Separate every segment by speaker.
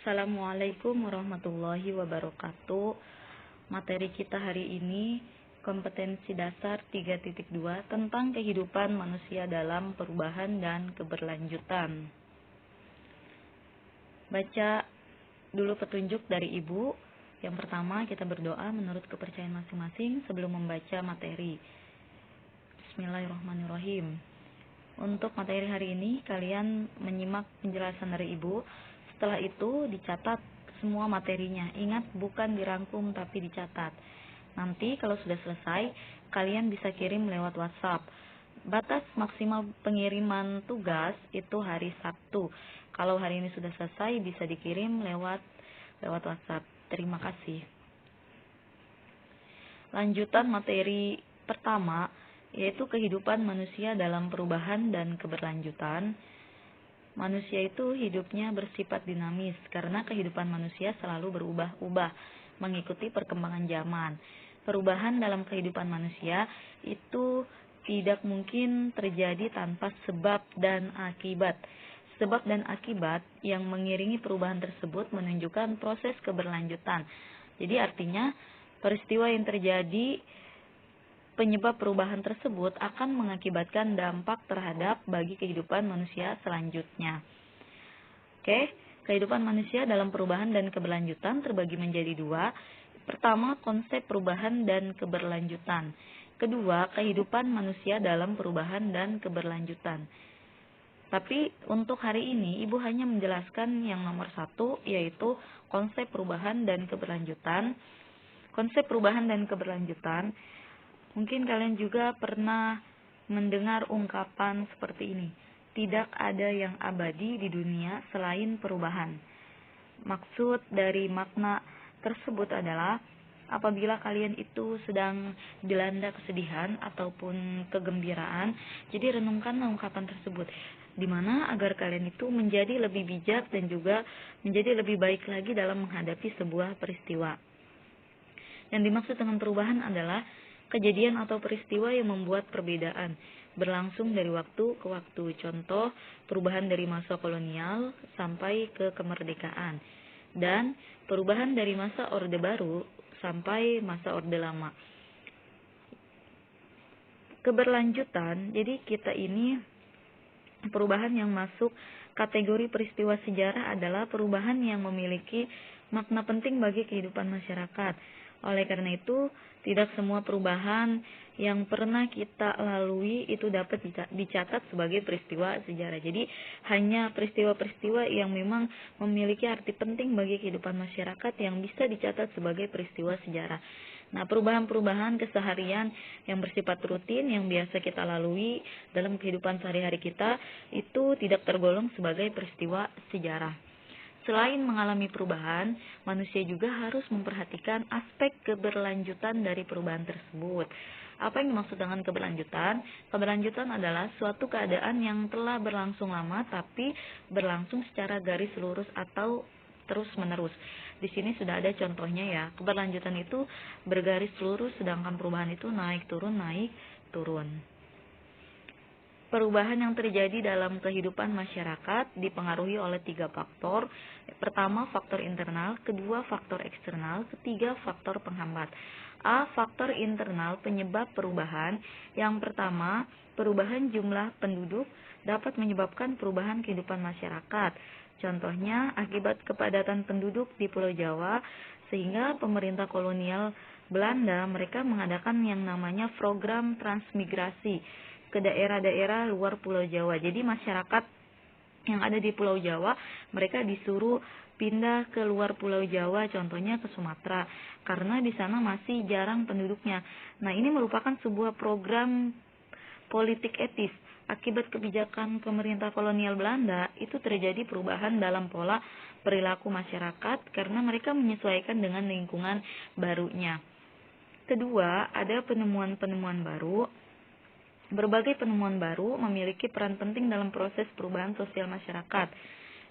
Speaker 1: Assalamualaikum warahmatullahi wabarakatuh. Materi kita hari ini kompetensi dasar 3.2 tentang kehidupan manusia dalam perubahan dan keberlanjutan. Baca dulu petunjuk dari Ibu. Yang pertama, kita berdoa menurut kepercayaan masing-masing sebelum membaca materi. Bismillahirrahmanirrahim. Untuk materi hari ini, kalian menyimak penjelasan dari Ibu. Setelah itu dicatat semua materinya. Ingat, bukan dirangkum tapi dicatat. Nanti kalau sudah selesai, kalian bisa kirim lewat WhatsApp. Batas maksimal pengiriman tugas itu hari Sabtu. Kalau hari ini sudah selesai, bisa dikirim lewat WhatsApp. Terima kasih. Lanjutan materi pertama, yaitu kehidupan manusia dalam perubahan dan keberlanjutan. Manusia itu hidupnya bersifat dinamis karena kehidupan manusia selalu berubah-ubah mengikuti perkembangan zaman. Perubahan dalam kehidupan manusia itu tidak mungkin terjadi tanpa sebab dan akibat. Sebab dan akibat yang mengiringi perubahan tersebut menunjukkan proses keberlanjutan. Jadi artinya peristiwa yang terjadi penyebab perubahan tersebut akan mengakibatkan dampak terhadap bagi kehidupan manusia selanjutnya. Oke, kehidupan manusia dalam perubahan dan keberlanjutan terbagi menjadi dua. Pertama, konsep perubahan dan keberlanjutan. Kedua, kehidupan manusia dalam perubahan dan keberlanjutan. Tapi untuk hari ini, Ibu hanya menjelaskan yang nomor satu, yaitu konsep perubahan dan keberlanjutan. Konsep perubahan dan keberlanjutan, mungkin kalian juga pernah mendengar ungkapan seperti ini. Tidak ada yang abadi di dunia selain perubahan. Maksud dari makna tersebut adalah apabila kalian itu sedang dilanda kesedihan ataupun kegembiraan, jadi renungkanlah ungkapan tersebut, di mana agar kalian itu menjadi lebih bijak dan juga menjadi lebih baik lagi dalam menghadapi sebuah peristiwa. Yang dimaksud dengan perubahan adalah kejadian atau peristiwa yang membuat perbedaan berlangsung dari waktu ke waktu. Contoh, perubahan dari masa kolonial sampai ke kemerdekaan, dan perubahan dari masa Orde Baru sampai masa Orde Lama. Keberlanjutan, jadi kita ini perubahan yang masuk kategori peristiwa sejarah adalah perubahan yang memiliki makna penting bagi kehidupan masyarakat. Oleh karena itu, tidak semua perubahan yang pernah kita lalui itu dapat dicatat sebagai peristiwa sejarah. Jadi, hanya peristiwa-peristiwa yang memang memiliki arti penting bagi kehidupan masyarakat yang bisa dicatat sebagai peristiwa sejarah. Nah, perubahan-perubahan keseharian yang bersifat rutin yang biasa kita lalui dalam kehidupan sehari-hari kita itu tidak tergolong sebagai peristiwa sejarah. Selain mengalami perubahan, manusia juga harus memperhatikan aspek keberlanjutan dari perubahan tersebut. Apa yang dimaksud dengan keberlanjutan? Keberlanjutan adalah suatu keadaan yang telah berlangsung lama tapi berlangsung secara garis lurus atau terus-menerus. Di sini sudah ada contohnya ya. Keberlanjutan itu bergaris lurus, sedangkan perubahan itu naik turun, naik turun. Perubahan yang terjadi dalam kehidupan masyarakat dipengaruhi oleh 3 faktor. Pertama, faktor internal. Kedua, faktor eksternal. Ketiga, faktor penghambat. A. Faktor internal penyebab perubahan. Yang pertama, perubahan jumlah penduduk dapat menyebabkan perubahan kehidupan masyarakat. Contohnya, akibat kepadatan penduduk di Pulau Jawa, sehingga pemerintah kolonial Belanda mereka mengadakan yang namanya program transmigrasi ke daerah-daerah luar Pulau Jawa. Jadi masyarakat yang ada di Pulau Jawa, mereka disuruh pindah ke luar Pulau Jawa, contohnya ke Sumatera, karena di sana masih jarang penduduknya. Nah, ini merupakan sebuah program politik etis. Akibat kebijakan pemerintah kolonial Belanda, itu terjadi perubahan dalam pola perilaku masyarakat karena mereka menyesuaikan dengan lingkungan barunya. Kedua, ada penemuan-penemuan baru. Berbagai penemuan baru memiliki peran penting dalam proses perubahan sosial masyarakat.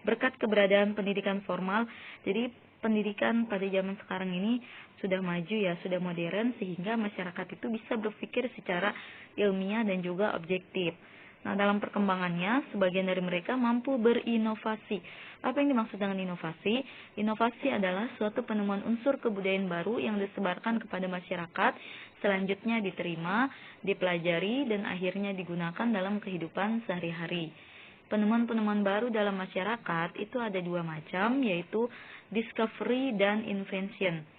Speaker 1: Berkat keberadaan pendidikan formal, jadi pendidikan pada zaman sekarang ini sudah maju ya, sudah modern, sehingga masyarakat itu bisa berpikir secara ilmiah dan juga objektif. Nah, dalam perkembangannya, sebagian dari mereka mampu berinovasi. Apa yang dimaksud dengan inovasi? Inovasi adalah suatu penemuan unsur kebudayaan baru yang disebarkan kepada masyarakat, selanjutnya diterima, dipelajari, dan akhirnya digunakan dalam kehidupan sehari-hari. Penemuan-penemuan baru dalam masyarakat itu ada dua macam, yaitu discovery dan invention.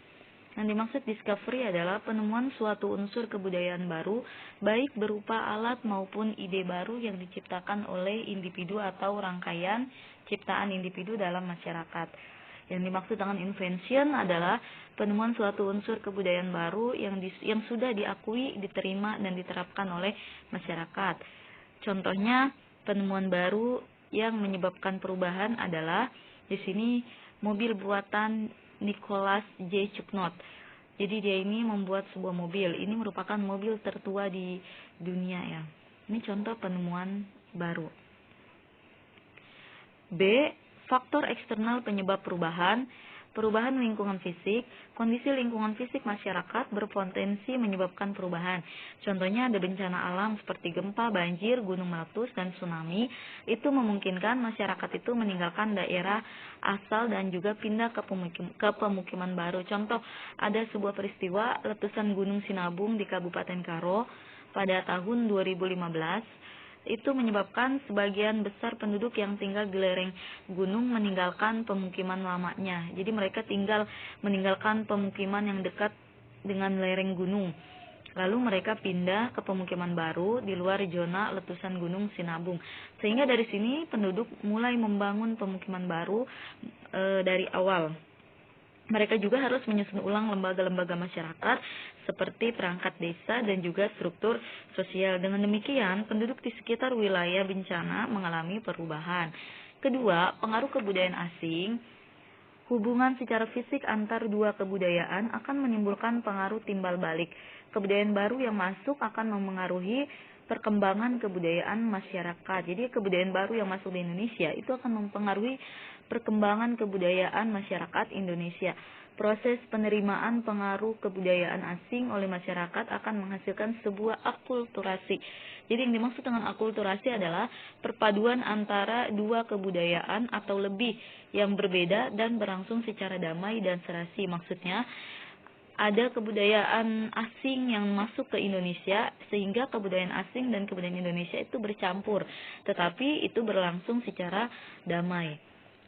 Speaker 1: Yang dimaksud discovery adalah penemuan suatu unsur kebudayaan baru, baik berupa alat maupun ide baru yang diciptakan oleh individu atau rangkaian ciptaan individu dalam masyarakat. Yang dimaksud dengan invention adalah penemuan suatu unsur kebudayaan baru yang sudah diakui, diterima, dan diterapkan oleh masyarakat. Contohnya, penemuan baru yang menyebabkan perubahan adalah di sini mobil buatan Nicholas J. Cugnot. Jadi dia ini membuat sebuah mobil. Ini merupakan mobil tertua di dunia ya. Ini contoh penemuan baru. B. Faktor eksternal penyebab perubahan. Perubahan lingkungan fisik. Kondisi lingkungan fisik masyarakat berpotensi menyebabkan perubahan. Contohnya ada bencana alam seperti gempa, banjir, gunung meletus, dan tsunami. Itu memungkinkan masyarakat itu meninggalkan daerah asal dan juga pindah ke pemukiman baru. Contoh, ada sebuah peristiwa letusan Gunung Sinabung di Kabupaten Karo pada tahun 2015. Itu menyebabkan sebagian besar penduduk yang tinggal di lereng gunung meninggalkan pemukiman lamanya. Jadi mereka meninggalkan pemukiman yang dekat dengan lereng gunung. Lalu mereka pindah ke pemukiman baru di luar zona letusan Gunung Sinabung. Sehingga dari sini penduduk mulai membangun pemukiman baru dari awal. Mereka juga harus menyusun ulang lembaga-lembaga masyarakat seperti perangkat desa dan juga struktur sosial. Dengan demikian, penduduk di sekitar wilayah bencana mengalami perubahan. Kedua, pengaruh kebudayaan asing. Hubungan secara fisik antar dua kebudayaan akan menimbulkan pengaruh timbal balik. Kebudayaan baru yang masuk akan memengaruhi perkembangan kebudayaan masyarakat. Jadi kebudayaan baru yang masuk di Indonesia itu akan mempengaruhi perkembangan kebudayaan masyarakat Indonesia. Proses penerimaan pengaruh kebudayaan asing oleh masyarakat akan menghasilkan sebuah akulturasi. Jadi yang dimaksud dengan akulturasi adalah perpaduan antara dua kebudayaan atau lebih yang berbeda dan berlangsung secara damai dan serasi. Maksudnya, ada kebudayaan asing yang masuk ke Indonesia sehingga kebudayaan asing dan kebudayaan Indonesia itu bercampur, tetapi itu berlangsung secara damai.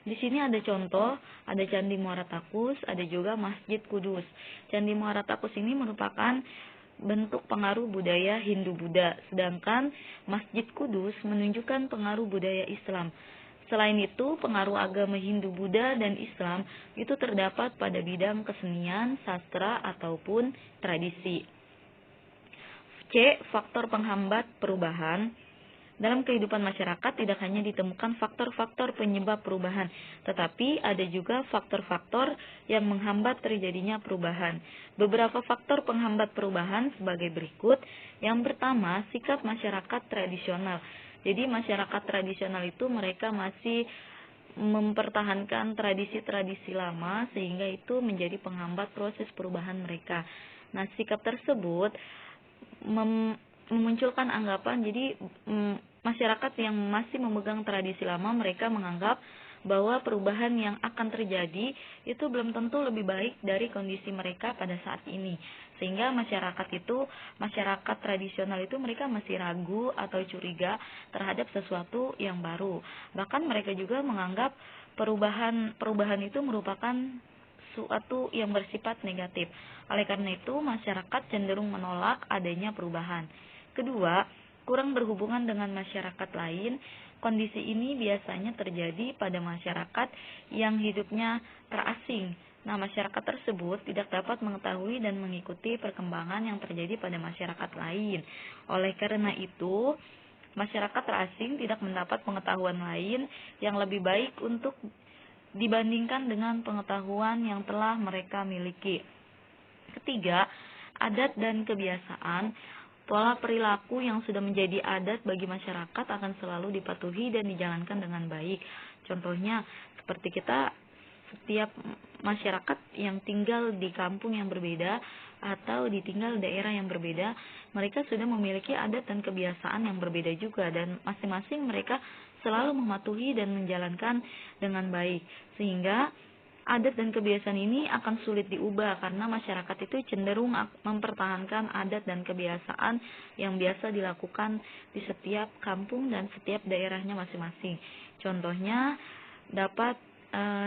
Speaker 1: Di sini ada contoh, ada Candi Muara Takus, ada juga Masjid Kudus. Candi Muara Takus ini merupakan bentuk pengaruh budaya Hindu-Buddha, sedangkan Masjid Kudus menunjukkan pengaruh budaya Islam. Selain itu, pengaruh agama Hindu-Buddha dan Islam itu terdapat pada bidang kesenian, sastra, ataupun tradisi. C. Faktor penghambat perubahan. Dalam kehidupan masyarakat tidak hanya ditemukan faktor-faktor penyebab perubahan, tetapi ada juga faktor-faktor yang menghambat terjadinya perubahan. Beberapa faktor penghambat perubahan sebagai berikut. Yang pertama, sikap masyarakat tradisional. Jadi masyarakat tradisional itu mereka masih mempertahankan tradisi-tradisi lama sehingga itu menjadi penghambat proses perubahan mereka. Nah, sikap tersebut memunculkan anggapan jadi masyarakat yang masih memegang tradisi lama mereka menganggap bahwa perubahan yang akan terjadi itu belum tentu lebih baik dari kondisi mereka pada saat ini. Sehingga masyarakat tradisional itu mereka masih ragu atau curiga terhadap sesuatu yang baru. Bahkan mereka juga menganggap perubahan itu merupakan suatu yang bersifat negatif. Oleh karena itu, masyarakat cenderung menolak adanya perubahan. Kedua, kurang berhubungan dengan masyarakat lain. Kondisi ini biasanya terjadi pada masyarakat yang hidupnya terasing. Nah, masyarakat tersebut tidak dapat mengetahui dan mengikuti perkembangan yang terjadi pada masyarakat lain. Oleh karena itu, masyarakat terasing tidak mendapat pengetahuan lain yang lebih baik untuk dibandingkan dengan pengetahuan yang telah mereka miliki. Ketiga, adat dan kebiasaan. Pola perilaku yang sudah menjadi adat bagi masyarakat akan selalu dipatuhi dan dijalankan dengan baik. Contohnya, seperti kita setiap masyarakat yang tinggal di kampung yang berbeda atau ditinggal daerah yang berbeda, mereka sudah memiliki adat dan kebiasaan yang berbeda juga, dan masing-masing mereka selalu mematuhi dan menjalankan dengan baik, sehingga adat dan kebiasaan ini akan sulit diubah karena masyarakat itu cenderung mempertahankan adat dan kebiasaan yang biasa dilakukan di setiap kampung dan setiap daerahnya masing-masing. Contohnya,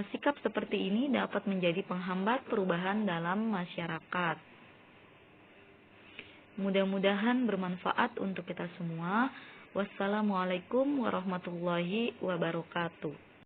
Speaker 1: sikap seperti ini dapat menjadi penghambat perubahan dalam masyarakat. Mudah-mudahan bermanfaat untuk kita semua. Wassalamualaikum warahmatullahi wabarakatuh.